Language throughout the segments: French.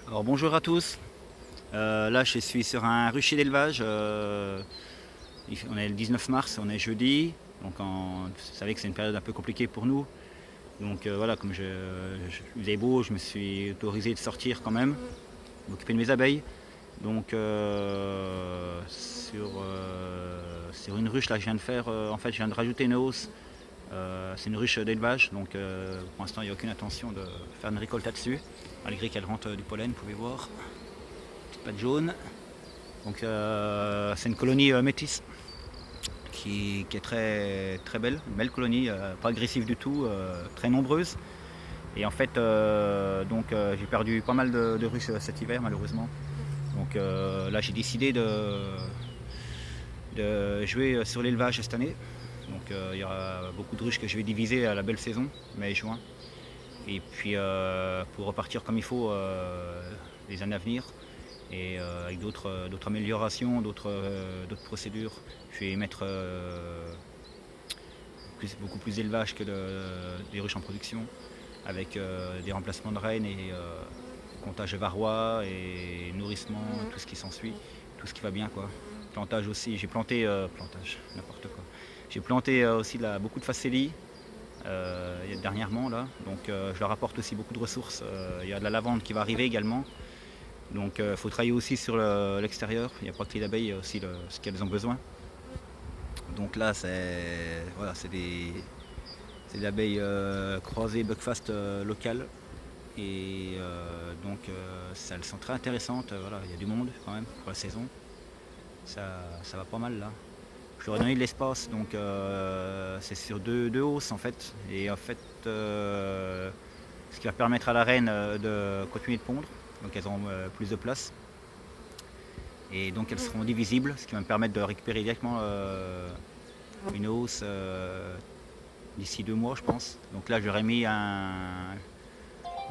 Alors bonjour à tous. Là je suis sur un rucher d'élevage. On est le 19 mars, on est jeudi. Vous savez que c'est une période un peu compliquée pour nous. Donc voilà, comme il faisait beau, je me suis autorisé de sortir quand même, m'occuper de mes abeilles. Donc sur une ruche là que je viens de faire, en fait je viens de rajouter une hausse. C'est une ruche d'élevage, donc pour l'instant il n'y a aucune intention de faire une récolte là-dessus, malgré qu'elle rentre du pollen, vous pouvez voir. Petite patte jaune. Donc c'est une colonie métisse qui est très, très belle, une belle colonie, pas agressive du tout, très nombreuse. Et en fait, j'ai perdu pas mal de ruches cet hiver malheureusement. Donc là j'ai décidé de jouer sur l'élevage cette année. Donc il y aura beaucoup de ruches que je vais diviser à la belle saison, mai et juin. Et puis pour repartir comme il faut les années à venir. Et avec d'autres améliorations, d'autres procédures. Je vais mettre beaucoup plus d'élevage que des ruches en production, avec des remplacements de reines et comptage de varrois et nourrissement, tout ce qui s'ensuit, tout ce qui va bien quoi. Plantage aussi, j'ai planté, n'importe quoi. J'ai planté aussi beaucoup de facélie dernièrement là, donc je leur apporte aussi beaucoup de ressources. Il y a de la lavande qui va arriver également. Donc il faut travailler aussi sur l'extérieur, il n'y a pas que les abeilles, il y a aussi ce qu'elles ont besoin. Donc là c'est des abeilles croisées Buckfast locales. Et elles sont très intéressantes, voilà, il y a du monde quand même pour la saison. Ça va pas mal là. Je leur ai donné de l'espace, donc c'est sur deux hausses en fait. Et en fait, ce qui va permettre à la reine de continuer de pondre, donc elles auront plus de place. Et donc elles seront divisibles, ce qui va me permettre de récupérer directement une hausse d'ici 2 mois je pense. Donc là j'aurais mis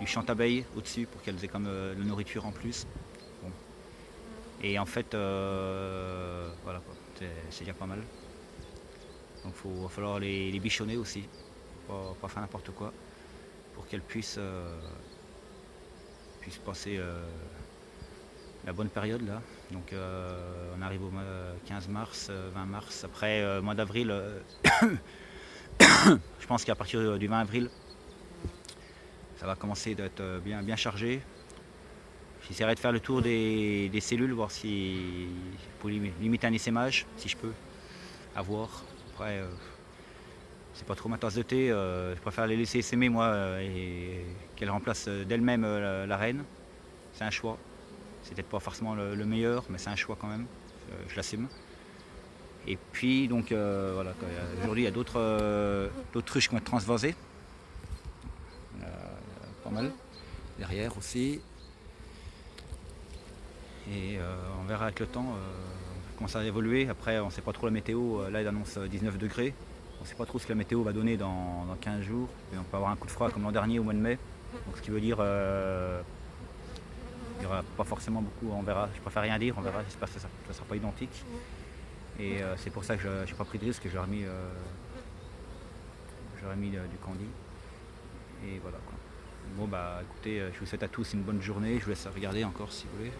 du chantabeille au-dessus pour qu'elles aient comme de la nourriture en plus. Bon. Et en fait, voilà quoi, c'est déjà pas mal. Donc il va falloir les bichonner aussi, pas faire n'importe quoi, pour qu'elles puissent passer la bonne période là. Donc on arrive au 15 mars, 20 mars, après mois d'avril, je pense qu'à partir du 20 avril, ça va commencer d'être bien chargé. J'essaierai de faire le tour des cellules, voir si pour limiter un essaimage, si je peux, à voir. Après, c'est pas trop ma tasse de thé, je préfère les laisser essaimer moi et qu'elles remplacent d'elles-mêmes la reine. C'est un choix. C'est peut-être pas forcément le meilleur, mais c'est un choix quand même. Je l'assume. Et puis donc voilà, aujourd'hui il y a d'autres ruches qui vont être transvasées. Pas mal. Derrière aussi. Et on verra avec le temps comment ça va évoluer. Après on ne sait pas trop la météo, là il annonce 19 degrés. On ne sait pas trop ce que la météo va donner dans 15 jours. Et on peut avoir un coup de froid comme l'an dernier au mois de mai. Donc ce qui veut dire il n'y aura pas forcément beaucoup, on verra. Je préfère rien dire, on verra, j'espère que ça ne sera pas identique. Et c'est pour ça que je n'ai pas pris de risque, j'aurais mis du candy. Et voilà quoi. Bon bah écoutez, je vous souhaite à tous une bonne journée, je vous laisse regarder encore si vous voulez.